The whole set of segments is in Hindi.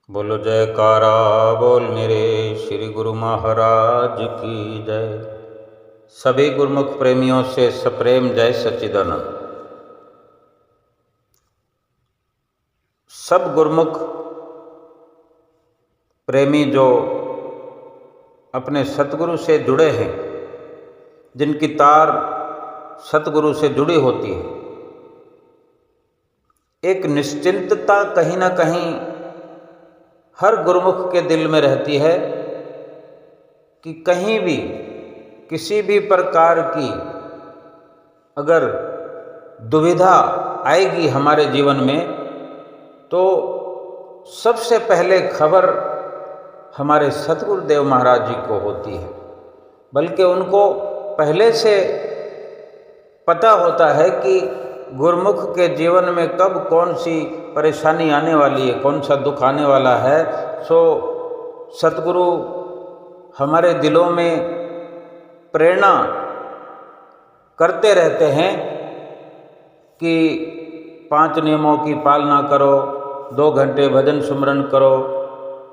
बोलो जयकारा बोल मेरे श्री गुरु महाराज की जय। सभी गुरुमुख प्रेमियों से सप्रेम जय सच्चिदानंद। सब गुरुमुख प्रेमी जो अपने सतगुरु से जुड़े हैं, जिनकी तार सतगुरु से जुड़ी होती है, एक निश्चिंतता कहीं ना कहीं हर गुरुमुख के दिल में रहती है कि कहीं भी किसी भी प्रकार की अगर दुविधा आएगी हमारे जीवन में तो सबसे पहले खबर हमारे सतगुरुदेव महाराज जी को होती है। बल्कि उनको पहले से पता होता है कि गुरुमुख के जीवन में कब कौन सी परेशानी आने वाली है, कौन सा दुख आने वाला है। सो सतगुरु हमारे दिलों में प्रेरणा करते रहते हैं कि 5 नियमों की पालना करो, 2 घंटे भजन सुमरन करो।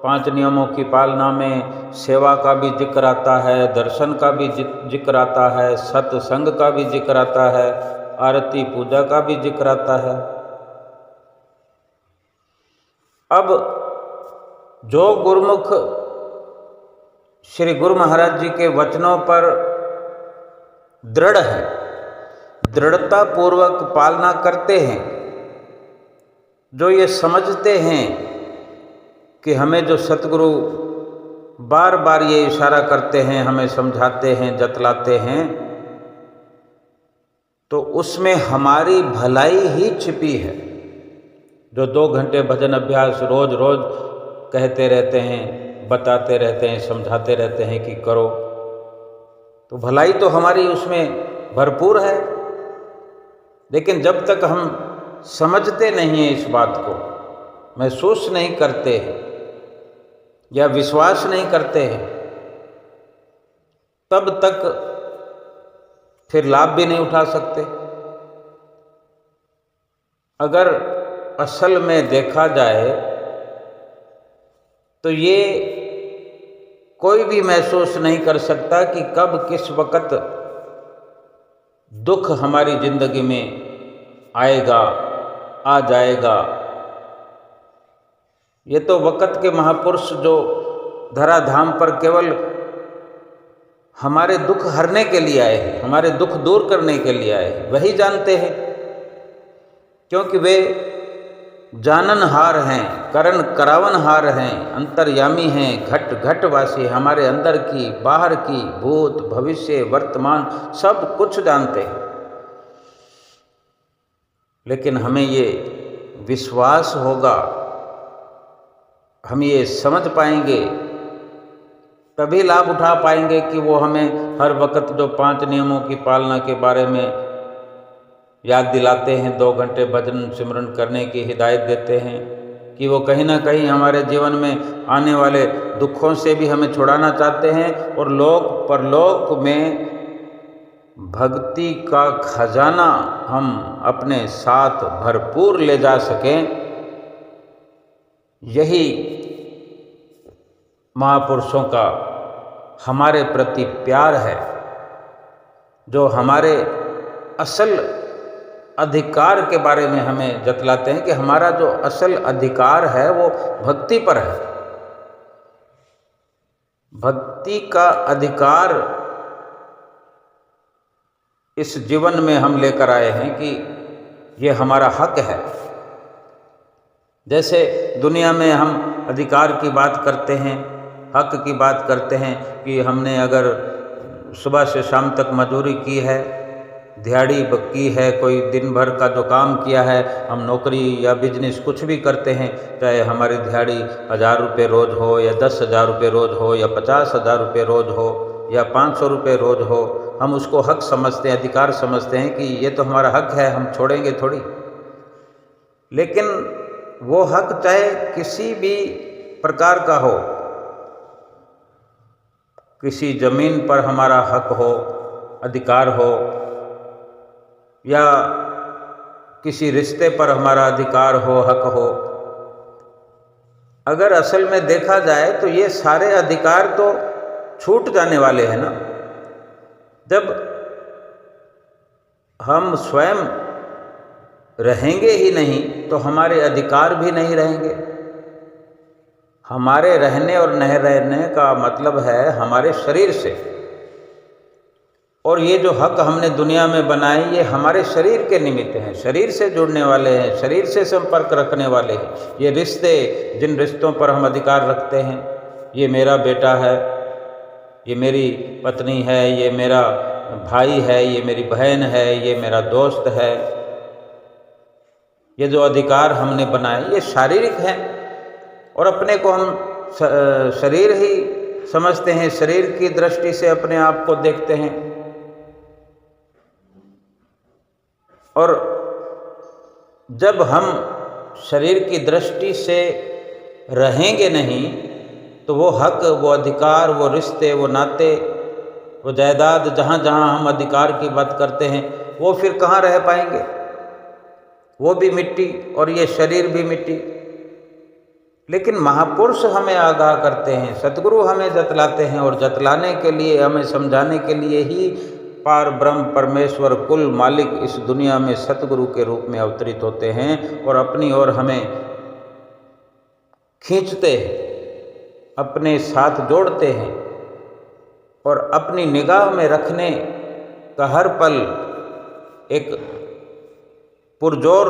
5 नियमों की पालना में सेवा का भी जिक्र आता है, दर्शन का भी जिक्र आता है, सत्संग का भी जिक्र आता है, आरती पूजा का भी जिक्र आता है। अब जो गुरुमुख श्री गुरु महाराज जी के वचनों पर दृढ़ है, दृढ़ता पूर्वक पालना करते हैं, जो ये समझते हैं कि हमें जो सतगुरु बार बार ये इशारा करते हैं, हमें समझाते हैं, जतलाते हैं, तो उसमें हमारी भलाई ही छिपी है। जो 2 घंटे भजन अभ्यास रोज रोज कहते रहते हैं, बताते रहते हैं, समझाते रहते हैं कि करो, तो भलाई तो हमारी उसमें भरपूर है। लेकिन जब तक हम समझते नहीं हैं, इस बात को महसूस नहीं करते हैं या विश्वास नहीं करते हैं, तब तक फिर लाभ भी नहीं उठा सकते। अगर असल में देखा जाए तो ये कोई भी महसूस नहीं कर सकता कि कब किस वक्त दुख हमारी जिंदगी में आएगा, आ जाएगा। ये तो वक्त के महापुरुष जो धराधाम पर केवल हमारे दुख हरने के लिए आए हैं, हमारे दुख दूर करने के लिए आए हैं, वही जानते हैं। क्योंकि वे जाननहार हैं, करण करावनहार हैं, अंतर्यामी हैं, घट घटवासी, हमारे अंदर की बाहर की, भूत भविष्य वर्तमान सब कुछ जानते हैं। लेकिन हमें ये विश्वास होगा, हम ये समझ पाएंगे, तभी लाभ उठा पाएंगे कि वो हमें हर वक्त जो 5 नियमों की पालना के बारे में याद दिलाते हैं, 2 घंटे भजन सिमरन करने की हिदायत देते हैं, कि वो कहीं ना कहीं हमारे जीवन में आने वाले दुखों से भी हमें छुड़ाना चाहते हैं और लोक परलोक में भक्ति का खजाना हम अपने साथ भरपूर ले जा सकें। यही महापुरुषों का हमारे प्रति प्यार है, जो हमारे असल अधिकार के बारे में हमें जतलाते हैं कि हमारा जो असल अधिकार है वो भक्ति पर है। भक्ति का अधिकार इस जीवन में हम लेकर आए हैं कि ये हमारा हक है। जैसे दुनिया में हम अधिकार की बात करते हैं, हक की बात करते हैं कि हमने अगर सुबह से शाम तक मजदूरी की है, दिहाड़ी की है, कोई दिन भर का जो काम किया है, हम नौकरी या बिजनेस कुछ भी करते हैं, चाहे हमारी दिहाड़ी 1000 रुपये रोज़ हो या 10,000 रुपये रोज़ हो या 50,000 रुपये रोज़ हो या 500 रुपये रोज़ हो, हम उसको हक समझते हैं, अधिकार समझते हैं कि ये तो हमारा हक है, हम छोड़ेंगे थोड़ी। लेकिन वो हक चाहे किसी भी प्रकार का हो, किसी ज़मीन पर हमारा हक हो, अधिकार हो, या किसी रिश्ते पर हमारा अधिकार हो, हक हो, अगर असल में देखा जाए तो ये सारे अधिकार तो छूट जाने वाले हैं ना। जब हम स्वयं रहेंगे ही नहीं तो हमारे अधिकार भी नहीं रहेंगे। हमारे रहने और न रहने का मतलब है हमारे शरीर से, और ये जो हक हमने दुनिया में बनाए ये हमारे शरीर के निमित्त हैं, शरीर से जुड़ने वाले हैं, शरीर से संपर्क रखने वाले हैं। ये रिश्ते, जिन रिश्तों पर हम अधिकार रखते हैं, ये मेरा बेटा है, ये मेरी पत्नी है, ये मेरा भाई है, ये मेरी बहन है, ये मेरा दोस्त है, ये जो अधिकार हमने बनाए ये शारीरिक हैं और अपने को हम शरीर ही समझते हैं, शरीर की दृष्टि से अपने आप को देखते हैं। और जब हम शरीर की दृष्टि से रहेंगे नहीं तो वो हक, वो अधिकार, वो रिश्ते, वो नाते, वो जायदाद, जहाँ जहाँ हम अधिकार की बात करते हैं वो फिर कहाँ रह पाएंगे। वो भी मिट्टी और ये शरीर भी मिट्टी। लेकिन महापुरुष हमें आगाह करते हैं, सतगुरु हमें जतलाते हैं, और जतलाने के लिए, हमें समझाने के लिए ही पार ब्रह्म परमेश्वर कुल मालिक इस दुनिया में सतगुरु के रूप में अवतरित होते हैं और अपनी ओर हमें खींचते हैं, अपने साथ जोड़ते हैं और अपनी निगाह में रखने का हर पल एक पुरजोर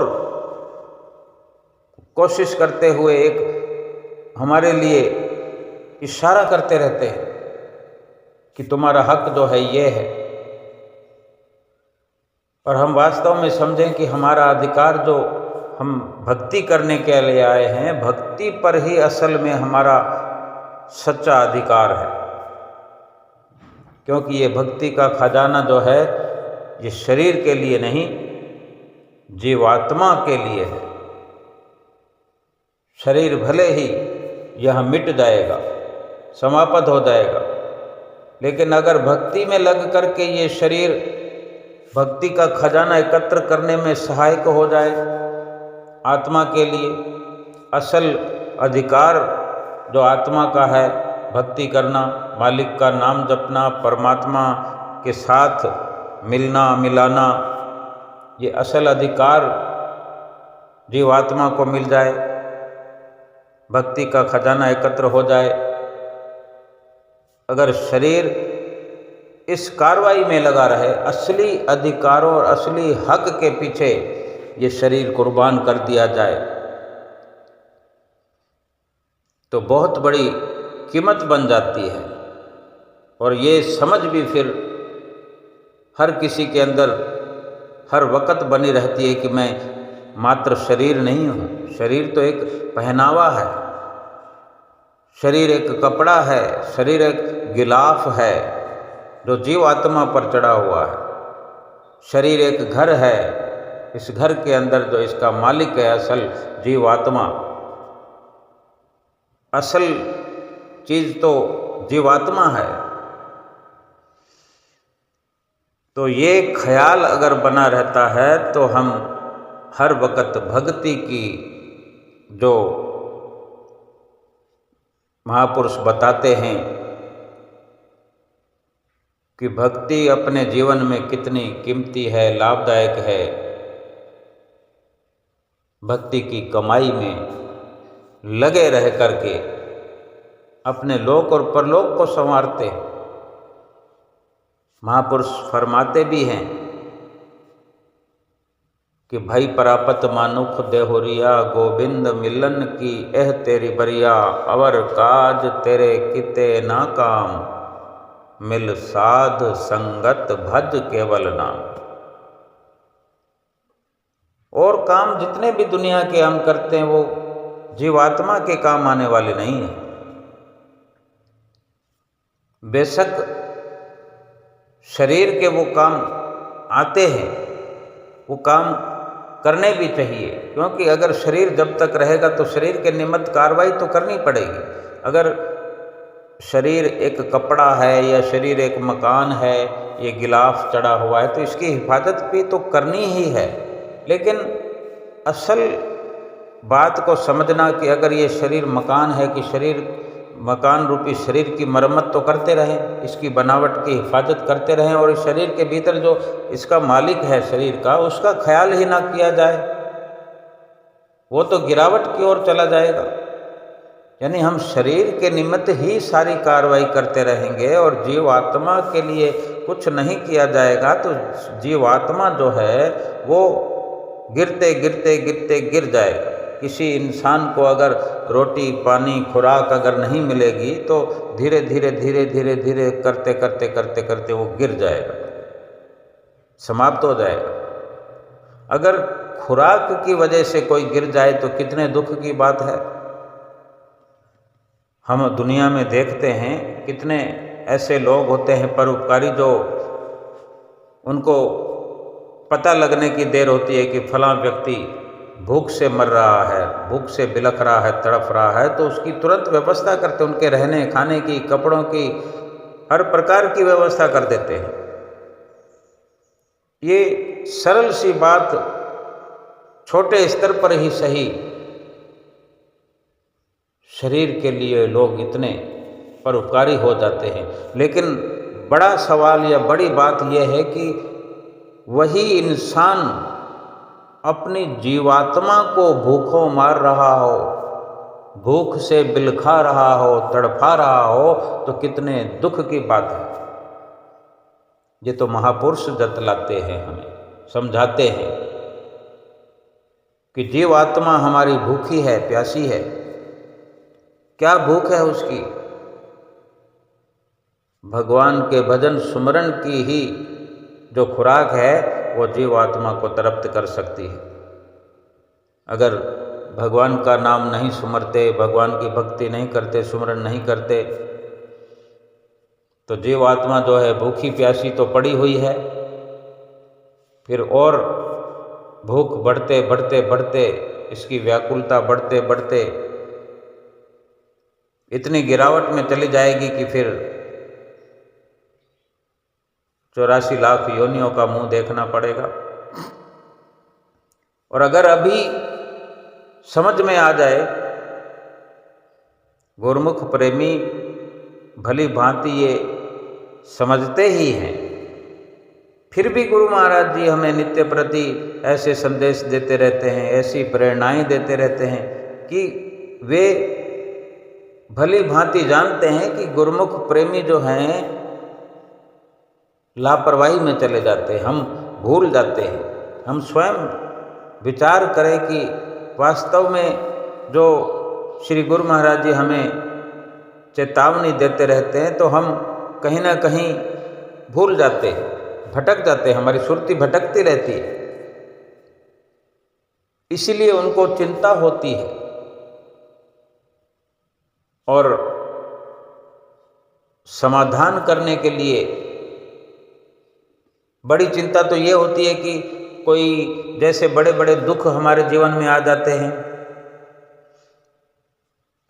कोशिश करते हुए एक हमारे लिए इशारा करते रहते हैं कि तुम्हारा हक जो है ये है। और हम वास्तव में समझें कि हमारा अधिकार जो हम भक्ति करने के लिए आए हैं, भक्ति पर ही असल में हमारा सच्चा अधिकार है। क्योंकि ये भक्ति का खजाना जो है ये शरीर के लिए नहीं, जीवात्मा के लिए है। शरीर भले ही यह मिट जाएगा, समाप्त हो जाएगा, लेकिन अगर भक्ति में लग करके ये शरीर भक्ति का खजाना एकत्र करने में सहायक हो जाए आत्मा के लिए, असल अधिकार जो आत्मा का है, भक्ति करना, मालिक का नाम जपना, परमात्मा के साथ मिलना मिलाना, ये असल अधिकार जीवात्मा को मिल जाए, भक्ति का खजाना एकत्र हो जाए। अगर शरीर इस कार्रवाई में लगा रहे, असली अधिकारों और असली हक के पीछे ये शरीर कुर्बान कर दिया जाए, तो बहुत बड़ी कीमत बन जाती है। और ये समझ भी फिर हर किसी के अंदर हर वक्त बनी रहती है कि मैं मात्र शरीर नहीं हूँ। शरीर तो एक पहनावा है, शरीर एक कपड़ा है, शरीर एक गिलाफ है जो जीव आत्मा पर चढ़ा हुआ है। शरीर एक घर है, इस घर के अंदर जो इसका मालिक है असल जीव आत्मा, असल चीज़ तो जीवात्मा है। तो ये ख्याल अगर बना रहता है तो हम हर वक्त भक्ति की जो महापुरुष बताते हैं कि भक्ति अपने जीवन में कितनी कीमती है, लाभदायक है, भक्ति की कमाई में लगे रह करके अपने लोक और परलोक को संवारते। महापुरुष फरमाते भी हैं कि भाई परापत मानुख देहोरिया, गोविंद मिलन की एह तेरी बरिया, अवर काज तेरे किते ना काम, मिल साध संगत भज केवल नाम। और काम जितने भी दुनिया के हम करते हैं वो जीवात्मा के काम आने वाले नहीं हैं। बेशक शरीर के वो काम आते हैं, वो काम करने भी चाहिए, क्योंकि अगर शरीर जब तक रहेगा तो शरीर के निमित्त कार्रवाई तो करनी पड़ेगी। अगर शरीर एक कपड़ा है या शरीर एक मकान है, ये गिलाफ चढ़ा हुआ है, तो इसकी हिफाजत भी तो करनी ही है। लेकिन असल बात को समझना कि अगर ये शरीर मकान है कि शरीर मकान रूपी शरीर की मरम्मत तो करते रहें, इसकी बनावट की हिफाजत करते रहें, और इस शरीर के भीतर जो इसका मालिक है शरीर का, उसका ख्याल ही ना किया जाए, वो तो गिरावट की ओर चला जाएगा। यानी हम शरीर के निमित्त ही सारी कार्रवाई करते रहेंगे और जीवात्मा के लिए कुछ नहीं किया जाएगा तो जीवात्मा जो है वो गिरते गिरते गिरते गिर जाएगा। किसी इंसान को अगर रोटी पानी खुराक अगर नहीं मिलेगी तो धीरे धीरे धीरे धीरे धीरे करते करते करते करते वो गिर जाएगा, समाप्त हो जाएगा। अगर खुराक की वजह से कोई गिर जाए तो कितने दुख की बात है। हम दुनिया में देखते हैं कितने ऐसे लोग होते हैं परोपकारी, जो उनको पता लगने की देर होती है कि फलां व्यक्ति भूख से मर रहा है, भूख से बिलख रहा है, तड़फ रहा है, तो उसकी तुरंत व्यवस्था करते, उनके रहने खाने की, कपड़ों की, हर प्रकार की व्यवस्था कर देते हैं। ये सरल सी बात छोटे स्तर पर ही सही, शरीर के लिए लोग इतने परोपकारी हो जाते हैं। लेकिन बड़ा सवाल या बड़ी बात यह है कि वही इंसान अपनी जीवात्मा को भूखों मार रहा हो, भूख से बिलखा रहा हो, तड़फा रहा हो, तो कितने दुख की बात है। ये तो महापुरुष जतलाते हैं, हमें समझाते हैं कि जीवात्मा हमारी भूखी है, प्यासी है। क्या भूख है उसकी? भगवान के भजन सुमरन की ही जो खुराक है वो जीवात्मा को तृप्त कर सकती है। अगर भगवान का नाम नहीं सुमरते, भगवान की भक्ति नहीं करते, सुमरन नहीं करते, तो जीवात्मा जो है भूखी प्यासी तो पड़ी हुई है। फिर और भूख बढ़ते बढ़ते बढ़ते, इसकी व्याकुलता बढ़ते बढ़ते इतनी गिरावट में चली जाएगी कि फिर 84 लाख योनियों का मुंह देखना पड़ेगा। और अगर अभी समझ में आ जाए, गुरुमुख प्रेमी भली भांति ये समझते ही हैं, फिर भी गुरु महाराज जी हमें नित्य प्रति ऐसे संदेश देते रहते हैं, ऐसी प्रेरणाएं देते रहते हैं कि वे भली भांति जानते हैं कि गुरुमुख प्रेमी जो हैं लापरवाही में चले जाते हैं, हम भूल जाते हैं। हम स्वयं विचार करें कि वास्तव में जो श्री गुरु महाराज जी हमें चेतावनी देते रहते हैं तो हम कहीं ना कहीं भूल जाते हैं, भटक जाते हैं, हमारी सुरती भटकती रहती है। इसीलिए उनको चिंता होती है। और समाधान करने के लिए बड़ी चिंता तो ये होती है कि कोई जैसे बड़े बड़े दुख हमारे जीवन में आ जाते हैं,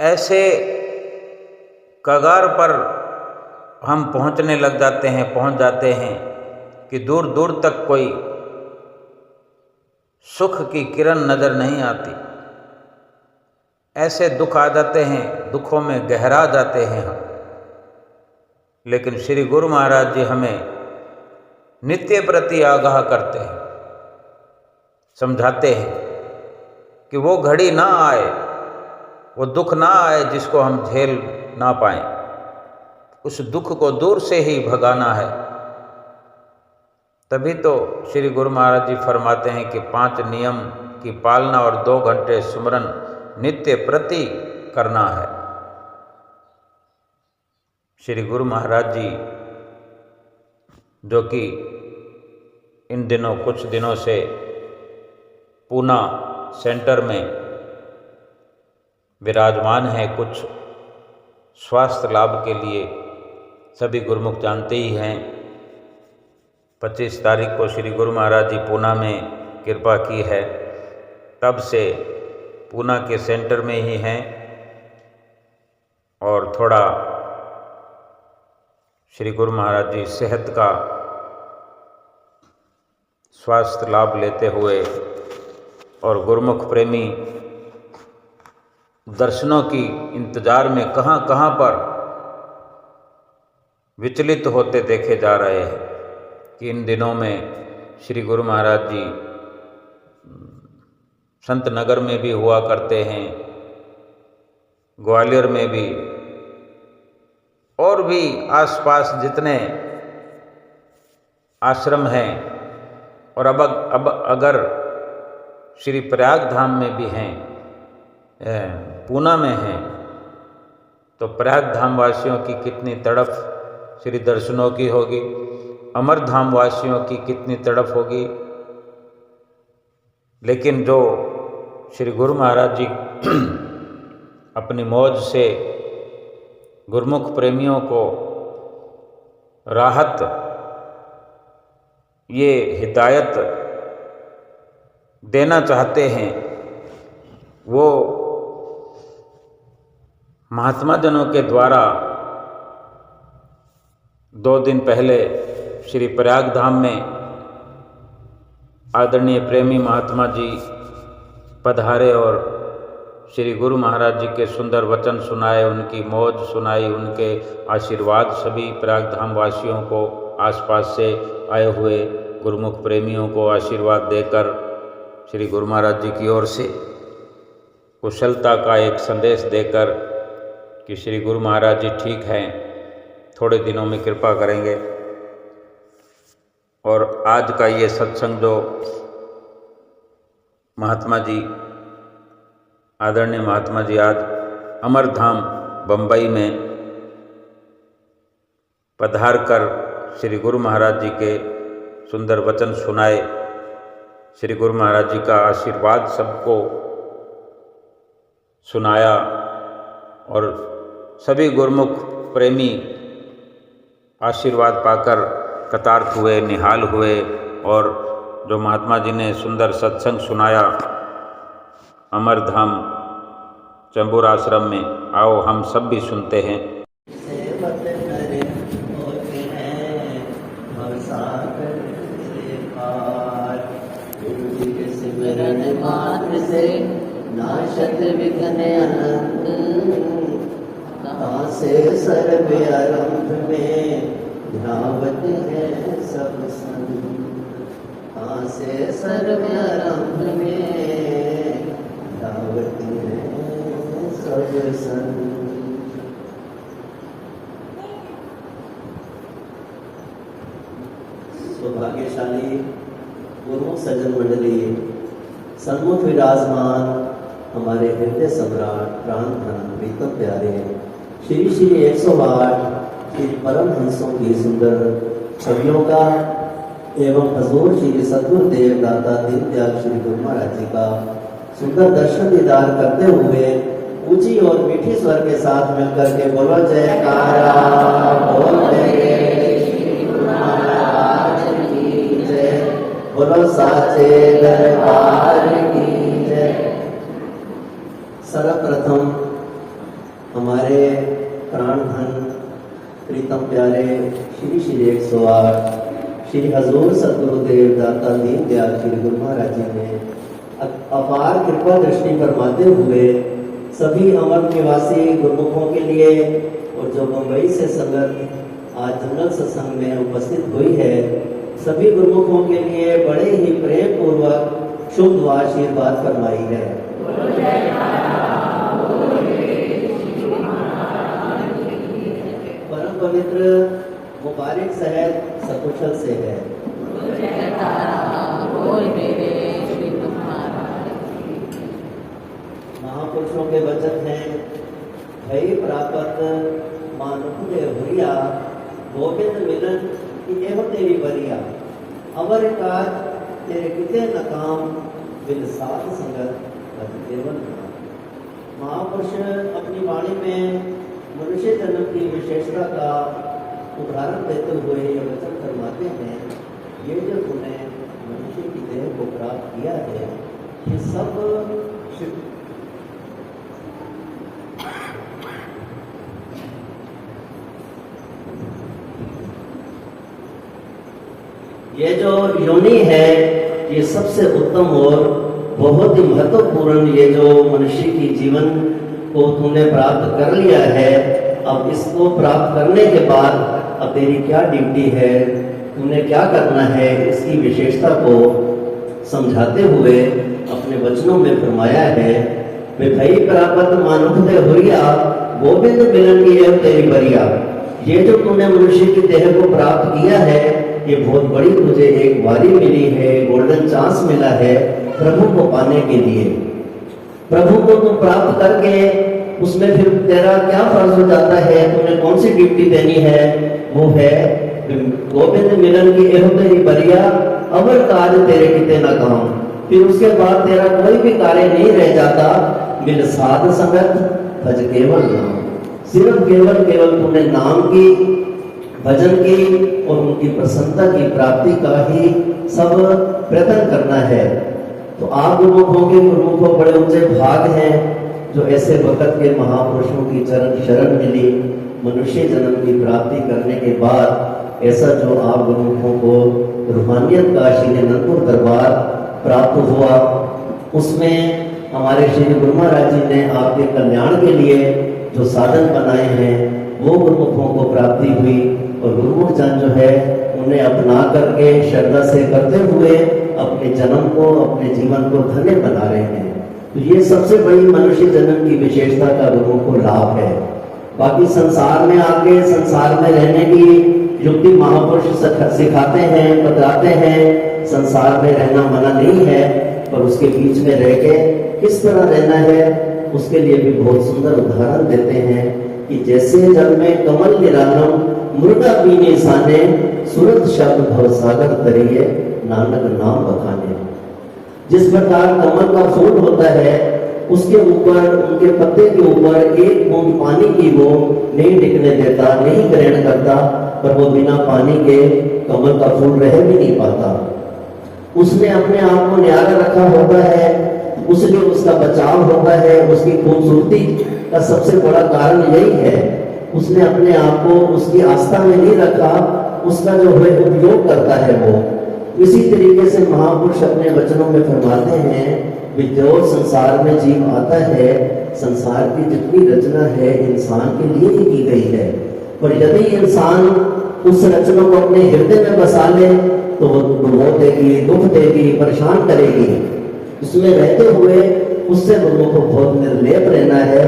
ऐसे कगार पर हम पहुंचने लग जाते हैं, पहुंच जाते हैं कि दूर दूर तक कोई सुख की किरण नज़र नहीं आती। ऐसे दुख आ जाते हैं, दुखों में गहरा जाते हैं हम। लेकिन श्री गुरु महाराज जी हमें नित्य प्रति आगाह करते हैं, समझाते हैं कि वो घड़ी ना आए, वो दुख ना आए जिसको हम झेल ना पाएं। उस दुख को दूर से ही भगाना है। तभी तो श्री गुरु महाराज जी फरमाते हैं कि 5 नियम की पालना और 2 घंटे सुमरन नित्य प्रति करना है। श्री गुरु महाराज जी जो कि इन दिनों कुछ दिनों से पूना सेंटर में विराजमान है, कुछ स्वास्थ्य लाभ के लिए सभी गुरुमुख जानते ही हैं। 25 तारीख को श्री गुरु महाराज जी पूना में कृपा की है, तब से पूना के सेंटर में ही हैं और थोड़ा श्री गुरु महाराज जी सेहत का स्वास्थ्य लाभ लेते हुए और गुरुमुख प्रेमी दर्शनों की इंतजार में कहाँ कहाँ पर विचलित होते देखे जा रहे हैं कि इन दिनों में श्री गुरु महाराज जी संत नगर में भी हुआ करते हैं, ग्वालियर में भी, और भी आसपास जितने आश्रम हैं, और अब अगर श्री प्रयाग धाम में भी हैं, पूना में हैं, तो प्रयाग धाम वासियों की कितनी तड़फ श्री दर्शनों की होगी, अमर धाम वासियों की कितनी तड़फ होगी। लेकिन जो श्री गुरु महाराज जी अपनी मौज से गुरुमुख प्रेमियों को राहत, ये हिदायत देना चाहते हैं, वो महात्मा जनों के द्वारा 2 दिन पहले श्री प्रयाग धाम में आदरणीय प्रेमी महात्मा जी पधारे और श्री गुरु महाराज जी के सुंदर वचन सुनाए, उनकी मौज सुनाई, उनके आशीर्वाद सभी प्रयाग धाम वासियों को, आसपास से आए हुए गुरुमुख प्रेमियों को आशीर्वाद देकर श्री गुरु महाराज जी की ओर से कुशलता का एक संदेश देकर कि श्री गुरु महाराज जी ठीक हैं, थोड़े दिनों में कृपा करेंगे। और आज का ये सत्संग जो महात्मा जी, आदरणीय महात्मा जी आज अमरधाम बम्बई में पधार कर श्री गुरु महाराज जी के सुंदर वचन सुनाए, श्री गुरु महाराज जी का आशीर्वाद सबको सुनाया, और सभी गुरुमुख प्रेमी आशीर्वाद पाकर कृतार्थ हुए, निहाल हुए। और जो महात्मा जी ने सुंदर सत्संग सुनाया अमरधाम चंबूर आश्रम में, आओ हम सब भी सुनते हैं। नाशत विघ्न अनंत, कहाँ से सर्व आरंभ में ध्यावत है सब संत, कहाँ से सर्व आरंभ में ध्यावत है सब संत। सौभाग्यशाली गुरुमुख सज्जन मंडली, सन्मुख विराजमान हमारे हृदय सम्राट प्राण धन प्रीतम प्यारे श्री श्री 108 श्री परम हंसों की सुंदर छवियों का एवं हजूर श्री सतगुरु देव दाता दीनदयाल श्री गुरु महाराज जी का सुंदर दर्शन दीदार करते हुए ऊंची और मीठी स्वर के साथ मिलकर के बोलो जयकारा, बोल श्री गुरु महाराज की जय, बोलो साचे दरबार की जय। सर्वप्रथम हमारे प्राण धन प्रीतम प्यारे श्री श्री 108 श्री हजूर सतगुरुदेव दाता दीनदयाल श्री गुरु महाराज जी ने अपार कृपा दृष्टि फरमाते हुए सभी अमर निवासी गुरुमुखों के लिए और जो मुंबई से संगत आज जंगल सत्संग में उपस्थित हुई है, सभी गुरुमुखों के लिए बड़े ही प्रेम पूर्वक शुभ व आशीर्वाद फरमाई है। परम पवित्र मुबारक शहर सकुशल से है। महापुरुषों के वचन हैं, भई प्राप्त मानुष हुरिया, गोविंद मिलन की एहो तेरी बरिया, अवर काज तेरे किते न काम, बिन साथ संगत केवल। महापुरुष अपनी वाणी में मनुष्य जन्म की विशेषता का उदाहरण देते हुए ये वचन फरमाते हैं, ये जो तूने मनुष्य की देह को प्राप्त किया है, ये सब ये जो योनि है, ये सबसे उत्तम और बहुत ही महत्वपूर्ण ये जो मनुष्य की जीवन को तूने प्राप्त कर लिया है, अब इसको प्राप्त करने के बाद अब तेरी क्या ड्यूटी है, तूने क्या करना है, इसकी विशेषता को समझाते हुए अपने वचनों में फरमाया है। भई प्राप्त मानुष दे हुरिया, गोविंद मिलन की है तेरी बरिया। ये जो तूने मनुष्य की देह को प्राप्त किया है, ये बहुत बड़ी तुझे एक बारी मिली है, गोल्डन चांस मिला है प्रभु को पाने के लिए। प्रभु को तू प्राप्त करके उसमें फिर तेरा क्या फर्ज हो जाता है, तुम्हें कौन सी ड्यूटी देनी है, वो है गोविंद मिलन की एहो तेरी बरिया, अवर कार्य तेरे किते न काम। फिर उसके बाद तेरा कोई भी कार्य नहीं रह जाता, मिल साध संगत भज केवल नाम। सिर्फ केवल तूने नाम की, भजन की और उनकी प्रसन्नता की प्राप्ति का ही सब प्रयत्न करना है। तो आप लोगों के प्रमुखों बड़े ऊंचे भाग हैं जो ऐसे वक्त के महापुरुषों की चरण शरण मिली, मनुष्य जन्म की प्राप्ति करने के बाद ऐसा जो आप लोगों को रूहानियत का श्री अनंतपुर दरबार प्राप्त हुआ, उसमें हमारे श्री गुरु महाराज जी ने आपके कल्याण के लिए जो साधन बनाए हैं वो गुरुमुखों को प्राप्ति हुई, और गुरुमुख जन जो है उन्हें अपना करके श्रद्धा से करते हुए अपने जन्म को, अपने जीवन को धन्य बना रहे हैं। तो ये सबसे बड़ी मनुष्य जन्म की विशेषता का गुरुमुख को लाभ है। बाकी संसार में आके संसार में रहने की युक्ति महापुरुष सिखाते हैं, बताते हैं। संसार में रहना मना नहीं है, पर उसके बीच में रह के किस तरह रहना है उसके लिए भी बहुत सुंदर उदाहरण देते हैं कि जैसे जल में कमल निरालम, मुर्गा पीने साने, सूरत शब्द भवसागर तरिए, नानक नाम बखाने। जिस प्रकार कमल का फूल होता है, उसके ऊपर, उनके पत्ते के ऊपर एक बूंद पानी की वो नहीं टिकने देता, नहीं ग्रहण करता, पर वो बिना पानी के कमल का फूल रह भी नहीं पाता। उसने अपने आप को न्यारा रखा होता है, उसलिए उसका बचाव होता है। उसकी खूबसूरती का सबसे बड़ा कारण यही है, उसने अपने आप को उसकी आस्था में नहीं रखा, उसका जो है उपयोग करता है वो। इसी तरीके से महापुरुष अपने वचनों में फरमाते हैं कि जो संसार में जीव आता है, संसार की जितनी रचना है इंसान के लिए ही की गई है, पर यदि इंसान उस रचना को अपने हृदय में बसा ले तो वो देगी, दुख देगी, परेशान करेगी। उसमें रहते हुए उससे लोगों को बहुत निर्लेप रहना है।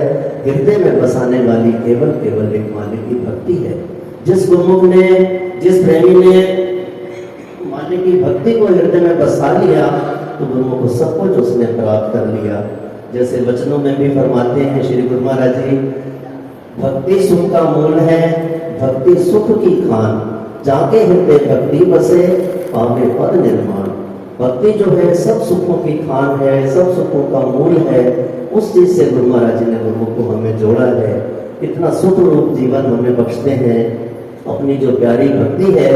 हृदय में बसाने वाली केवल एक मालिक की भक्ति है। जिस गुरुमुख ने, जिस प्रेमी ने मालिक की भक्ति को हृदय में बसा लिया तो गुरुमुख को सब कुछ उसने प्राप्त कर लिया। जैसे वचनों में भी फरमाते हैं श्री गुरु महाराज जी, भक्ति सुख का मूल है, भक्ति सुख की खान, जाके हृदय भक्ति बसे पावे पद निर्माण। भक्ति जो है सब सुखों की खान है, सब सुखों का मूल है। उस चीज से गुरु महाराज जी ने गुरुमुख को हमें जोड़ा है। इतना सुख रूप जीवन हमें बख्शते हैं। अपनी जो प्यारी भक्ति है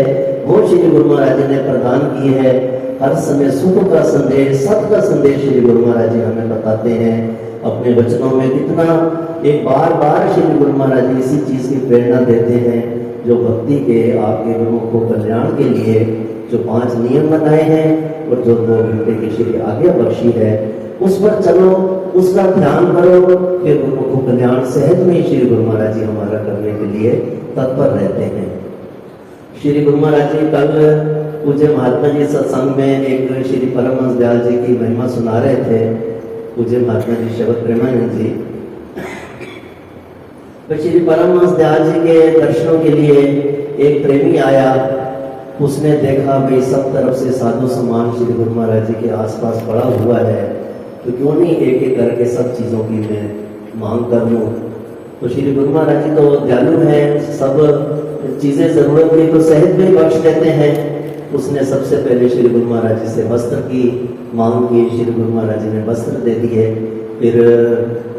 वो श्री गुरु महाराज जी ने प्रदान की है। हर समय सुख का संदेश, सत का संदेश श्री गुरु महाराज जी हमें बताते हैं अपने वचनों में। कितना एक बार श्री गुरु महाराज जी इसी चीज की प्रेरणा देते हैं, जो भक्ति के आपके गुरुमुख को कल्याण के लिए जो 5 नियम बनाए हैं और जो 2 घंटे की श्री आज्ञा बख्शी है, उस पर चलो, उसका ध्यान करो, फिर गुरुमुख को कल्याण सहज में श्री गुरु महाराज जी हमारा करने के लिए तत्पर रहते हैं। श्री गुरु महाराज जी कल पूज्य महात्मा जी सत्संग में एक श्री परमहंस दयाल जी की महिमा सुना रहे थे। पूज्य महात्मा जी शबद प्रेमानंद जी, तो श्री परमहंस दयाल जी के दर्शनों के लिए एक प्रेमी आया। उसने देखा भाई सब तरफ से साधु समाज श्री गुरु महाराज जी के आसपास पड़ा हुआ है, तो क्यों नहीं एक एक करके सब चीज़ों की मैं मांग कर लूँ। तो श्री गुरु महाराज जी तो दयालु हैं, सब चीज़ें ज़रूरत की तो सहज में बख्श देते हैं। उसने सबसे पहले श्री गुरु महाराज जी से वस्त्र की मांग की, श्री गुरु महाराज जी ने वस्त्र दे दिए। फिर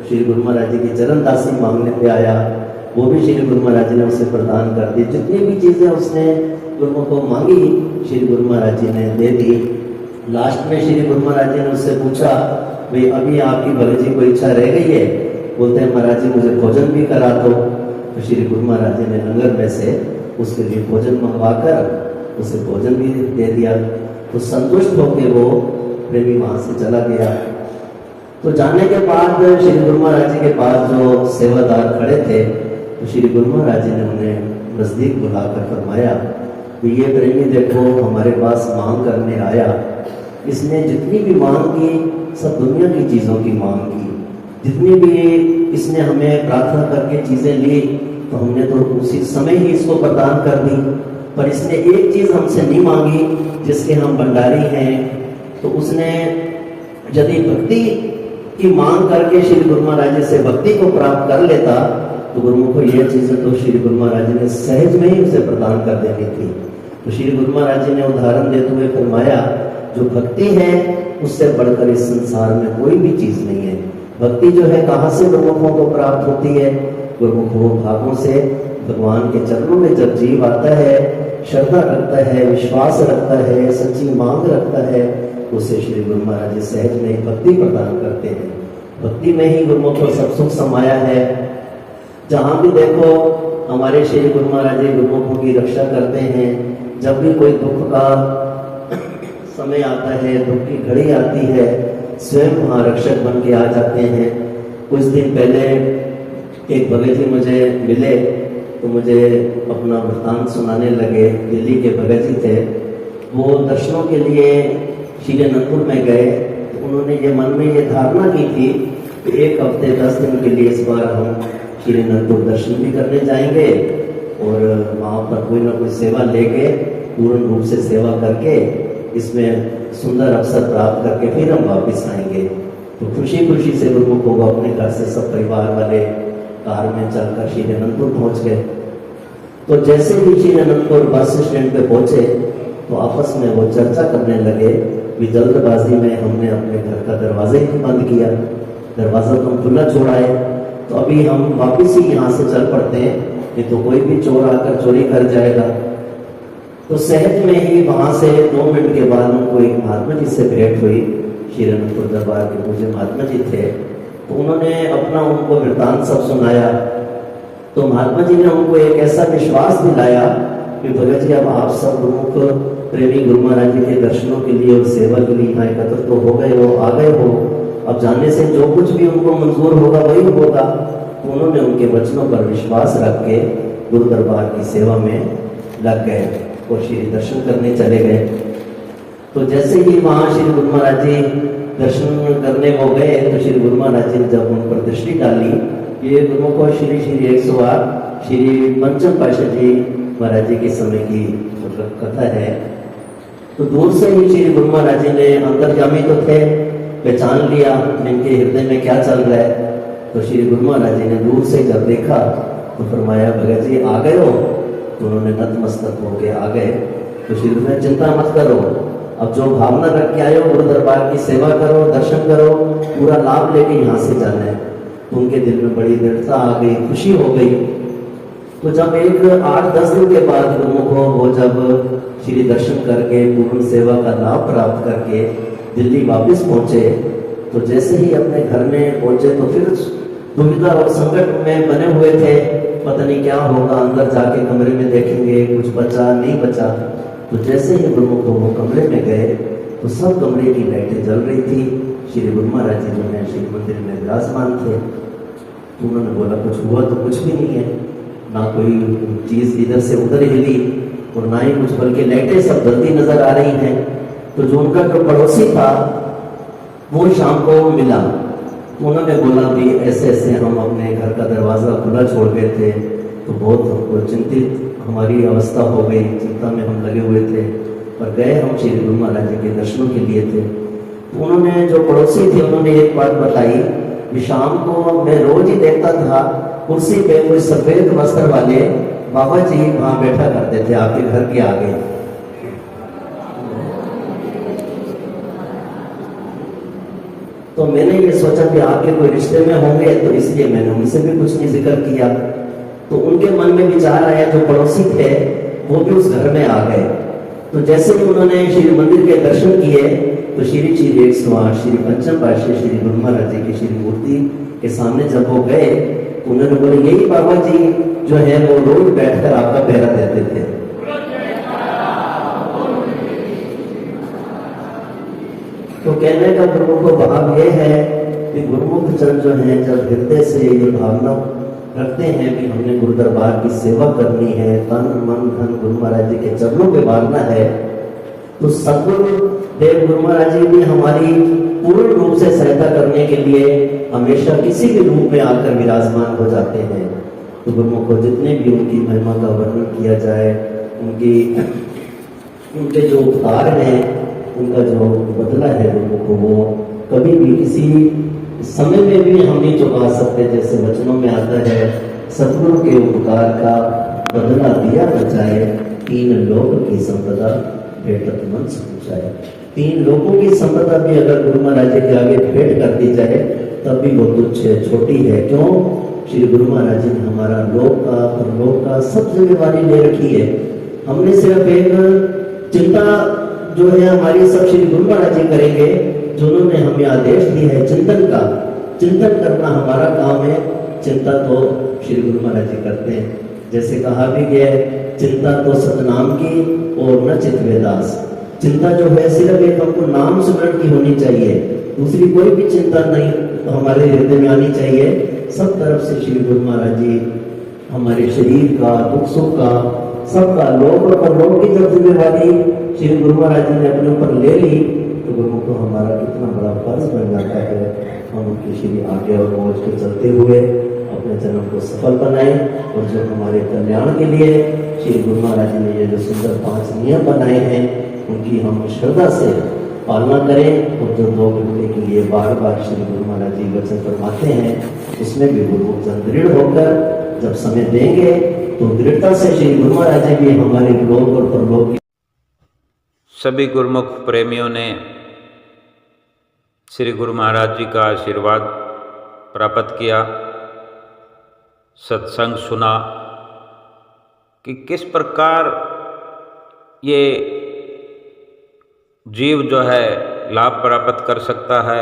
श्री गुरु महाराज जी की चरण दासी मांगने पे आया, वो भी श्री गुरु महाराज जी ने उसे प्रदान कर दी। जितनी भी चीज़ें उसने गुरुमुख को मांगी श्री गुरु महाराज जी ने दे दी। लास्ट में श्री गुरु महाराज जी ने उससे पूछा, भाई अभी आपकी भगत जी को इच्छा रह गई है? बोलते हैं महाराज जी मुझे भोजन भी करा दो। तो श्री गुरु महाराज जी ने लंगर में से उसके लिए भोजन मंगवाकर उसे भोजन भी दे दिया। तो संतुष्ट होकर वो प्रेमी वहां से चला गया। तो जाने के बाद श्री गुरु महाराज जी के पास जो सेवादार खड़े थे, तो श्री गुरु महाराज जी ने उन्हें नजदीक बुलाकर फरमाया कि ये प्रेमी देखो हमारे पास मांग करने आया, इसने जितनी भी मांग की सब दुनिया की चीज़ों की मांग की, जितनी भी इसने हमें प्रार्थना करके चीज़ें ली तो हमने तो उसी समय ही इसको प्रदान कर दी, पर इसने एक चीज़ हमसे नहीं मांगी जिसके हम भंडारी हैं। तो उसने यदि भक्ति की मांग करके श्री गुरु महाराज जी से भक्ति को प्राप्त कर लेता तो गुरुमुख को यह चीज़ें तो श्री गुरु महाराज जी ने सहज में ही उसे प्रदान कर देनी थी। तो श्री गुरु महाराज जी ने उदाहरण देते हुए फरमाया जो भक्ति है उससे बढ़कर इस संसार में कोई भी चीज़ नहीं है। भक्ति जो है कहाँ से गुरुमुखों को प्राप्त होती है? गुरुमुखों भागों से। भगवान के चरणों में जब जीव आता है, श्रद्धा रखता है, विश्वास रखता है, सच्ची मांग रखता है, उसे श्री गुरु महाराज जी सहज में भक्ति प्रदान करते हैं। भक्ति में ही गुरुमुख को सब सुख समाया है। जहाँ भी देखो हमारे श्री गुरु महाराज जी गुरुमुखों की रक्षा करते हैं। जब भी कोई दुख का समय आता है, दुख की घड़ी आती है, स्वयं वहाँ रक्षक बन के आ जाते हैं। कुछ दिन पहले एक भगत जी मुझे मिले तो मुझे अपना वृत्तांत सुनाने लगे। दिल्ली के भगत जी थे, वो दर्शनों के लिए श्री अनंतपुर में गए। तो उन्होंने ये मन में ये धारणा की थी कि 1 हफ्ते 10 दिन के लिए इस बार हम श्री अनंतपुर दर्शन भी करने जाएंगे और वहाँ पर कोई ना कोई सेवा लेके पूर्ण रूप से सेवा करके इसमें सुंदर अवसर प्राप्त करके फिर हम वापस आएंगे। तो खुशी खुशी से गुरुमुखों को अपने घर से सब परिवार वाले कार में चलकर श्री अनंतपुर पहुँच गए। तो जैसे ही श्री अनंतपुर बस स्टैंड पे पहुँचे तो आपस में वो चर्चा करने लगे कि जल्दबाजी में हमने अपने घर का दरवाजा ही बंद किया, दरवाजा तो हम खुला छोड़ाए, तो अभी हम वापिस ही यहाँ से चल पड़ते हैं, ये तो कोई भी चोर आकर चोरी कर जाएगा। तो सहज में ही वहाँ से 2 मिनट के बाद उनको एक महात्मा जी से भेंट हुई। श्री अनंतपुर दरबार के पूज्य महात्मा जी थे, तो उन्होंने अपना उनको वृत्तांत सब सुनाया। तो महात्मा जी ने उनको एक ऐसा विश्वास दिलाया कि भगत जी अब आप सब गुरुमुख प्रेमी गुरु महाराज जी के दर्शनों के लिए और सेवा के लिए यहाँ एकत्र तो हो गए हो, आ गए हो, अब जाने से जो कुछ भी उनको मंजूर होगा वही होगा। तो उन्होंने उनके वचनों पर विश्वास रख के गुरु दरबार की सेवा में लग गए और श्री दर्शन करने चले गए। तो जैसे ही वहाँ श्री गुरु महाराज जी दर्शन करने को गए तो श्री गुरु महाराज जी ने जब उन पर दृष्टि डाली, ये गुरुओं को श्री 108 श्री पंचम पातशाह जी महाराज जी के समय की मतलब कथा है। तो दूर से ही श्री गुरु महाराज जी ने अंतर्यामी तो थे, पहचान लिया इनके हृदय में क्या चल रहा है। तो श्री गुरु महाराज जी ने दूर से जब देखा तो फरमाया भगत जी आ गए हो? तो उन्होंने नतमस्तक होके आ गए। तो श्री गुरु ने चिंता मत करो, अब जो भावना रख के आए हो गुरु दरबार की सेवा करो, दर्शन करो, पूरा लाभ लेके यहाँ से जाना है। तो उनके दिल में बड़ी दृढ़ता आ गई, खुशी हो गई। तो जब एक 8-10 दिन के बाद गुरुमुख को वो जब श्री दर्शन करके पूर्ण सेवा का लाभ प्राप्त करके दिल्ली वापस पहुंचे, तो जैसे ही अपने घर में पहुंचे तो फिर दुविधा और संकट में बने हुए थे, पता नहीं क्या होगा, अंदर जाके कमरे में देखेंगे कुछ बचा नहीं बचा। तो जैसे ही गुरुमुख वो कमरे में गए तो सब कमरे की लाइटें जल रही थी। श्री गुरु महाराज जी जो है श्री मंदिर में विराजमान थे। तो उन्होंने बोला कुछ हुआ तो कुछ भी नहीं है, ना कोई चीज़ इधर से उधर हिली और ना ही कुछ, बल्कि लाइटें सब जल्दी नजर आ रही हैं। तो जो उनका जो पड़ोसी था वो शाम को मिला, तो उन्होंने बोला भी ऐसे ऐसे हम अपने घर का दरवाज़ा खुला छोड़ गए थे, तो बहुत हमको चिंतित हमारी अवस्था हो गई, चिंता में हम लगे हुए थे, पर गए हम श्री गुरु महाराज जी के दर्शनों के लिए थे। तो उन्होंने जो पड़ोसी थे उन्होंने एक बात बताई कि शाम को मैं रोज ही देखता था कुर्सी पे कोई सफेद वस्त्र वाले बाबा जी वहाँ बैठा करते थे आपके घर के आगे। तो मैंने ये सोचा कि आपके कोई रिश्ते में होंगे, तो इसलिए मैंने उनसे भी कुछ नहीं जिक्र किया। तो उनके मन में विचार आया, जो पड़ोसी थे वो भी उस घर में आ गए। तो जैसे ही उन्होंने श्री मंदिर के दर्शन किए तो श्री 108 श्री पंचम पातशाह श्री गुरु महाराज जी की श्री मूर्ति के सामने जब वो गए तो उन्होंने बोले यही बाबा जी जो है वो रोज बैठकर आपका पहरा देते थे। तो कहने का प्रभु को भाव ये है कि गुरुमुख जन जो हैं जब हृदय से ये भावना रखते हैं कि हमने गुरु दरबार की सेवा करनी है, तन मन धन गुरु महाराज जी के चरणों पे वारना है, तो सद्गुरु देव गुरु महाराज जी भी हमारी पूर्ण रूप से सहायता करने के लिए हमेशा किसी भी रूप में आकर विराजमान हो जाते हैं। तो गुरुमुख को जितने भी उनकी महिमा का वर्णन किया जाए, उनके जो उपकार हैं, उनका जो बदला है गुरुमुख को, वो कभी भी किसी समय में भी हम नहीं चुका सकते। जैसे वचनों में आता है, सद्गुरु के उपकार का बदला दिया न जाए, तीन लोक की संपदा भेंटत मन समुचाए। तीन लोगों की संपदा भी अगर गुरु महाराज जी के आगे भेंट कर दी जाए तब भी वो तुच्छ है, छोटी है। क्यों? श्री गुरु महाराज जी ने हमारा लोक का और लोक का सब जिम्मेवारी ले रखी है। हमने सिर्फ एक चिंता जो है हमारी सब श्री गुरु महाराज जी करेंगे, जिन्होंने हमें आदेश दिया है चिंतन का। चिंतन करना हमारा काम है, चिंता तो श्री गुरु महाराज जी करते हैं। जैसे कहा भी गया है, चिंता तो सतनाम की और न चितवेदास। चिंता जो है सिर्फ एक हमको नाम स्मरण की होनी चाहिए, दूसरी कोई भी चिंता नहीं तो हमारे हृदय में आनी चाहिए। सब तरफ से श्री गुरु महाराज जी हमारे शरीर का, दुख सुख का, सबका लोक और परलोक की जब जिम्मेवारी श्री गुरु महाराज जी ने अपने ऊपर ले ली, तो गुरु को हमारा कितना बड़ा फर्ज बन जाता है। हम उनकी श्री आज्ञा और मौज के चलते हुए अपने जन्म को सफल बनाए, और जो हमारे कल्याण के लिए श्री गुरु महाराज जी ने ये जो सुंदर 5 नियम बनाए हैं, उनकी हम श्रद्धा से पालना करें। और जो 2 घंटे के लिए बार बार श्री गुरु महाराज जी वचन फरमाते हैं, उसमें भी गुरु जन दृढ़ होकर जब समय देंगे तो दृढ़ता से श्री गुरु महाराज जी भी हमारे लोक और परलोक। सभी गुरुमुख प्रेमियों ने श्री गुरु महाराज जी का आशीर्वाद प्राप्त किया, सत्संग सुना कि किस प्रकार ये जीव जो है लाभ प्राप्त कर सकता है,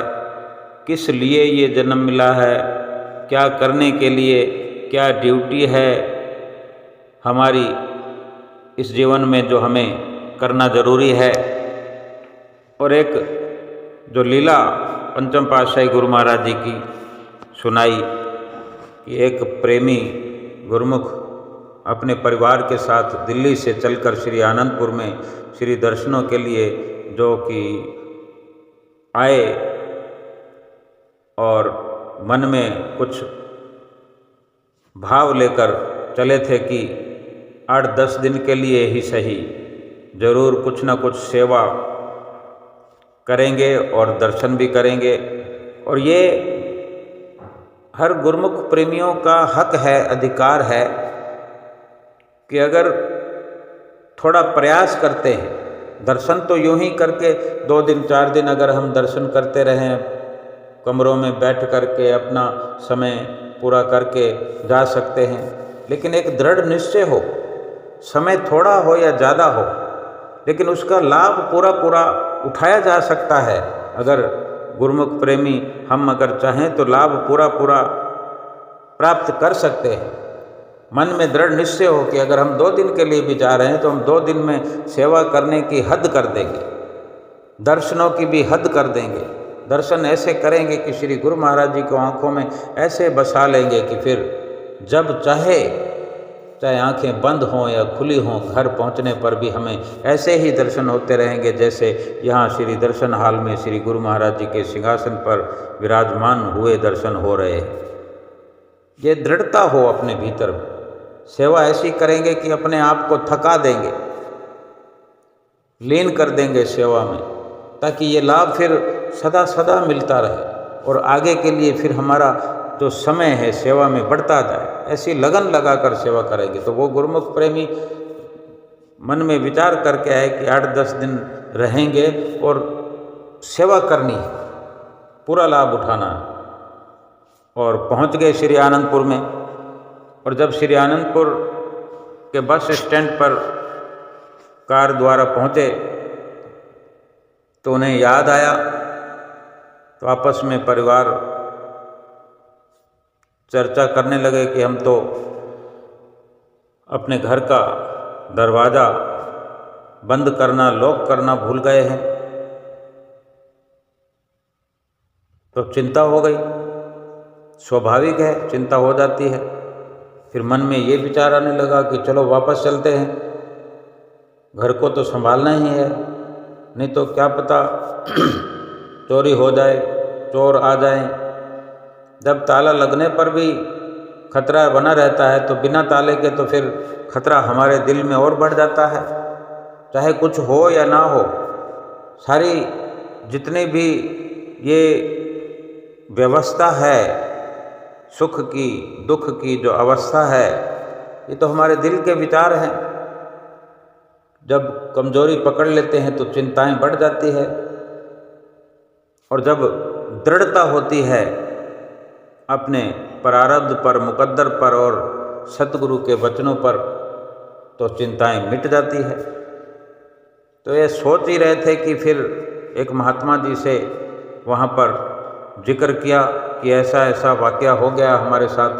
किस लिए ये जन्म मिला है, क्या करने के लिए, क्या ड्यूटी है हमारी इस जीवन में जो हमें करना जरूरी है। और एक जो लीला पंचम पातशाही गुरु महाराज जी की सुनाई कि एक प्रेमी गुरुमुख अपने परिवार के साथ दिल्ली से चलकर श्री आनंदपुर में श्री दर्शनों के लिए जो कि आए, और मन में कुछ भाव लेकर चले थे कि 8-10 दिन के लिए ही सही जरूर कुछ न कुछ सेवा करेंगे और दर्शन भी करेंगे। और ये हर गुरुमुख प्रेमियों का हक है, अधिकार है कि अगर थोड़ा प्रयास करते हैं, दर्शन तो यूं ही करके 2 दिन 4 दिन अगर हम दर्शन करते रहें, कमरों में बैठ करके अपना समय पूरा करके जा सकते हैं, लेकिन एक दृढ़ निश्चय हो, समय थोड़ा हो या ज़्यादा हो, लेकिन उसका लाभ पूरा पूरा उठाया जा सकता है। अगर गुरुमुख प्रेमी हम अगर चाहें तो लाभ पूरा पूरा प्राप्त कर सकते हैं। मन में दृढ़ निश्चय हो कि अगर हम 2 दिन के लिए भी जा रहे हैं तो हम 2 दिन में सेवा करने की हद कर देंगे, दर्शनों की भी हद कर देंगे। दर्शन ऐसे करेंगे कि श्री गुरु महाराज जी को आंखों में ऐसे बसा लेंगे कि फिर जब चाहे आंखें बंद हों या खुली हों, घर पहुंचने पर भी हमें ऐसे ही दर्शन होते रहेंगे जैसे यहाँ श्री दर्शन हाल में श्री गुरु महाराज जी के सिंहासन पर विराजमान हुए दर्शन हो रहे हैं। ये दृढ़ता हो अपने भीतर में। सेवा ऐसी करेंगे कि अपने आप को थका देंगे, लीन कर देंगे सेवा में, ताकि ये लाभ फिर सदा सदा मिलता रहे और आगे के लिए फिर हमारा जो समय है सेवा में बढ़ता जाए। ऐसी लगन लगाकर सेवा करेंगे तो वो गुरुमुख प्रेमी मन में विचार करके आए कि 8-10 दिन रहेंगे और सेवा करनी है, पूरा लाभ उठाना है। और पहुंच गए श्री आनंदपुर में। और जब श्री आनंदपुर के बस स्टैंड पर कार द्वारा पहुंचे तो उन्हें याद आया, तो आपस में परिवार चर्चा करने लगे कि हम तो अपने घर का दरवाज़ा बंद करना, लॉक करना भूल गए हैं। तो चिंता हो गई, स्वाभाविक है, चिंता हो जाती है। फिर मन में ये विचार आने लगा कि चलो वापस चलते हैं, घर को तो संभालना ही है, नहीं तो क्या पता चोरी हो जाए, चोर आ जाएं। जब ताला लगने पर भी खतरा बना रहता है तो बिना ताले के तो फिर खतरा हमारे दिल में और बढ़ जाता है। चाहे कुछ हो या ना हो, सारी जितनी भी ये व्यवस्था है, सुख की दुख की जो अवस्था है, ये तो हमारे दिल के विचार हैं। जब कमजोरी पकड़ लेते हैं तो चिंताएं बढ़ जाती है, और जब दृढ़ता होती है अपने प्रारब्ध पर, मुकद्दर पर और सतगुरु के वचनों पर, तो चिंताएं मिट जाती है। तो ये सोच ही रहे थे कि फिर एक महात्मा जी से वहाँ पर जिक्र किया कि ऐसा ऐसा वाक़या हो गया हमारे साथ।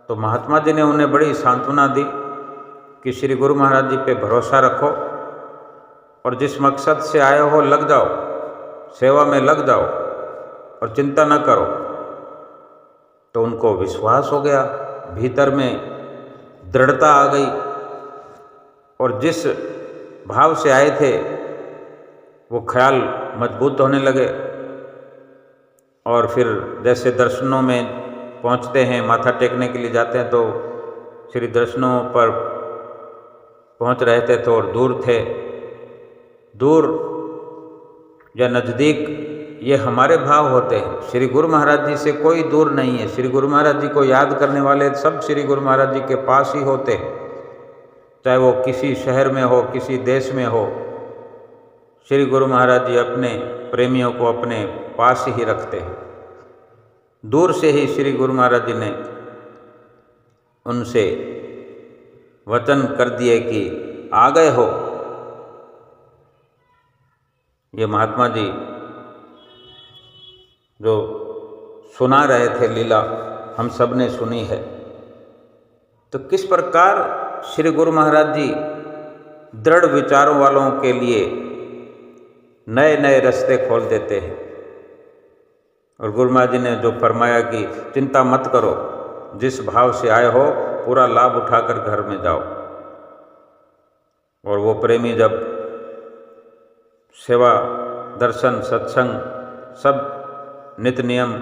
तो महात्मा जी ने उन्हें बड़ी सांत्वना दी कि श्री गुरु महाराज जी पे भरोसा रखो और जिस मकसद से आए हो लग जाओ, सेवा में लग जाओ और चिंता न करो। तो उनको विश्वास हो गया, भीतर में दृढ़ता आ गई, और जिस भाव से आए थे वो ख्याल मजबूत होने लगे। और फिर जैसे दर्शनों में पहुंचते हैं, माथा टेकने के लिए जाते हैं, तो श्री दर्शनों पर पहुंच रहे थे तो और दूर थे। दूर या नज़दीक ये हमारे भाव होते हैं। श्री गुरु महाराज जी से कोई दूर नहीं है। श्री गुरु महाराज जी को याद करने वाले सब श्री गुरु महाराज जी के पास ही होते हैं, चाहे वो किसी शहर में हो, किसी देश में हो। श्री गुरु महाराज जी अपने प्रेमियों को अपने पास ही रखते हैं। दूर से ही श्री गुरु महाराज जी ने उनसे वचन कर दिए कि आ गए हो। ये महात्मा जी जो सुना रहे थे लीला, हम सब ने सुनी है। तो किस प्रकार श्री गुरु महाराज जी दृढ़ विचारों वालों के लिए नए नए रास्ते खोल देते हैं। और गुरु महाराज जी ने जो फरमाया कि चिंता मत करो, जिस भाव से आए हो पूरा लाभ उठाकर घर में जाओ। और वो प्रेमी जब सेवा, दर्शन, सत्संग सब नित्य नियम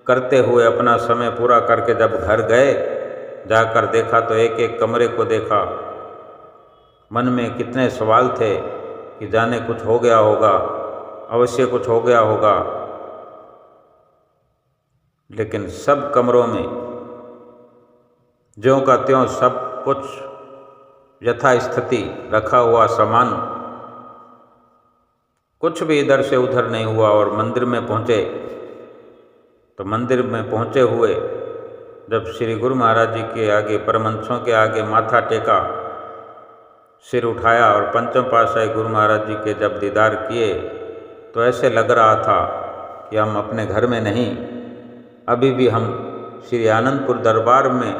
करते हुए अपना समय पूरा करके जब घर गए, जाकर देखा तो एक एक कमरे को देखा। मन में कितने सवाल थे कि जाने कुछ हो गया होगा, अवश्य कुछ हो गया होगा। लेकिन सब कमरों में ज्यों का त्यों सब कुछ यथास्थिति रखा हुआ सामान, कुछ भी इधर से उधर नहीं हुआ। और मंदिर में पहुँचे तो मंदिर में पहुँचे हुए जब श्री गुरु महाराज जी के आगे, परमहंसों के आगे माथा टेका, सिर उठाया और पंचम पातशाही गुरु महाराज जी के जब दीदार किए तो ऐसे लग रहा था कि हम अपने घर में नहीं, अभी भी हम श्री आनंदपुर दरबार में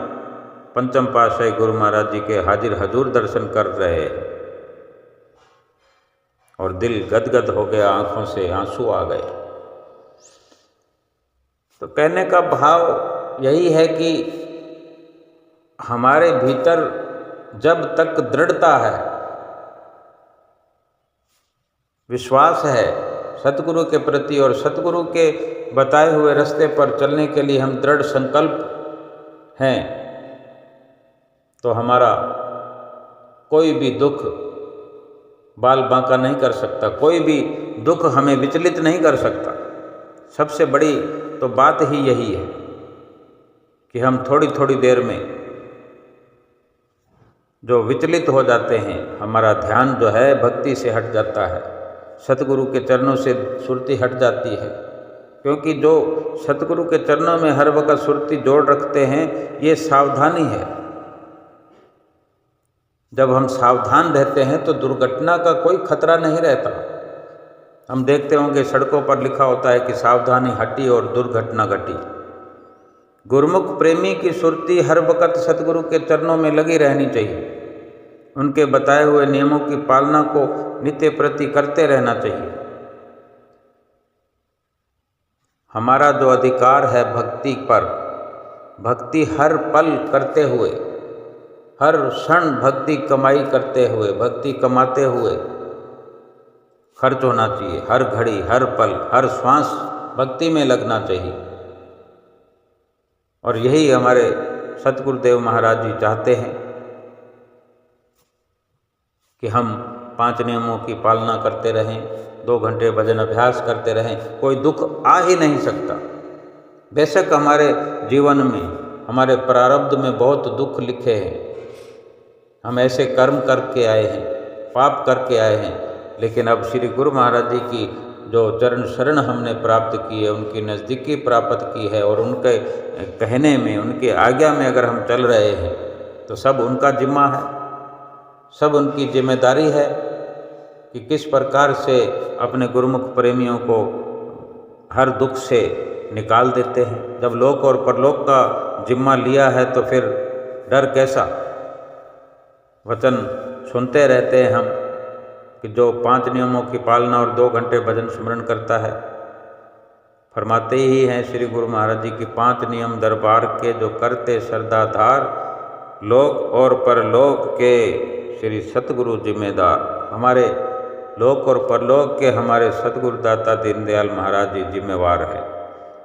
पंचम पातशाही गुरु महाराज जी के हाजिर हजूर दर्शन कर रहे हैं। और दिल गदगद हो गया, आंखों से आंसू आ गए। तो कहने का भाव यही है कि हमारे भीतर जब तक दृढ़ता है, विश्वास है सतगुरु के प्रति और सतगुरु के बताए हुए रास्ते पर चलने के लिए हम दृढ़ संकल्प हैं, तो हमारा कोई भी दुख बाल बांका नहीं कर सकता, कोई भी दुख हमें विचलित नहीं कर सकता। सबसे बड़ी तो बात ही यही है कि हम थोड़ी थोड़ी देर में जो विचलित हो जाते हैं, हमारा ध्यान जो है भक्ति से हट जाता है, सतगुरु के चरणों से सुरती हट जाती है। क्योंकि जो सतगुरु के चरणों में हर वक्त सुरती जोड़ रखते हैं, ये सावधानी है। जब हम सावधान रहते हैं तो दुर्घटना का कोई खतरा नहीं रहता। हम देखते होंगे सड़कों पर लिखा होता है कि सावधानी हटी और दुर्घटना घटी। गुरुमुख प्रेमी की सुरती हर वक्त सतगुरु के चरणों में लगी रहनी चाहिए। उनके बताए हुए नियमों की पालना को नित्य प्रति करते रहना चाहिए। हमारा जो अधिकार है भक्ति पर, भक्ति हर पल करते हुए, हर क्षण भक्ति कमाई करते हुए, भक्ति कमाते हुए खर्च होना चाहिए। हर घड़ी, हर पल, हर श्वास भक्ति में लगना चाहिए। और यही हमारे सतगुरुदेव महाराज जी चाहते हैं कि हम 5 नियमों की पालना करते रहें, 2 घंटे भजन अभ्यास करते रहें। कोई दुख आ ही नहीं सकता। बेशक हमारे जीवन में, हमारे प्रारब्ध में बहुत दुख लिखे हैं, हम ऐसे कर्म करके आए हैं, पाप करके आए हैं, लेकिन अब श्री गुरु महाराज जी की जो चरण शरण हमने प्राप्त की है, उनकी नज़दीकी प्राप्त की है, और उनके कहने में, उनके आज्ञा में अगर हम चल रहे हैं तो सब उनका जिम्मा है, सब उनकी जिम्मेदारी है कि किस प्रकार से अपने गुरुमुख प्रेमियों को हर दुख से निकाल देते हैं। जब लोक और परलोक का जिम्मा लिया है तो फिर डर कैसा। वचन सुनते रहते हैं हम कि जो 5 नियमों की पालना और 2 घंटे भजन स्मरण करता है, फरमाते ही हैं श्री गुरु महाराज जी की 5 नियम दरबार के जो करते श्रद्धाधार, लोक और परलोक के श्री सतगुरु जिम्मेदार। हमारे लोक और परलोक के हमारे सतगुरु दाता दीनदयाल महाराज जी जिम्मेवार है।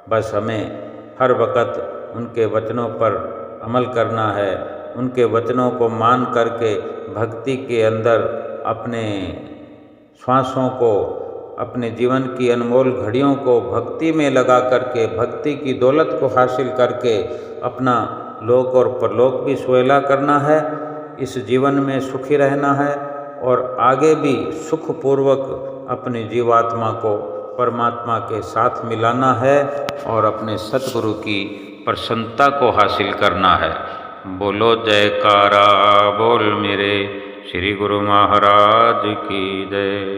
बस हमें हर वक़्त उनके वचनों पर अमल करना है, उनके वचनों को मान करके भक्ति के अंदर अपने श्वासों को, अपने जीवन की अनमोल घड़ियों को भक्ति में लगा करके, भक्ति की दौलत को हासिल करके अपना लोक और परलोक भी सुहेला करना है, इस जीवन में सुखी रहना है और आगे भी सुखपूर्वक अपनी जीवात्मा को परमात्मा के साथ मिलाना है और अपने सतगुरु की प्रसन्नता को हासिल करना है। बोलो जयकारा बोल मेरे श्री गुरु महाराज की जय।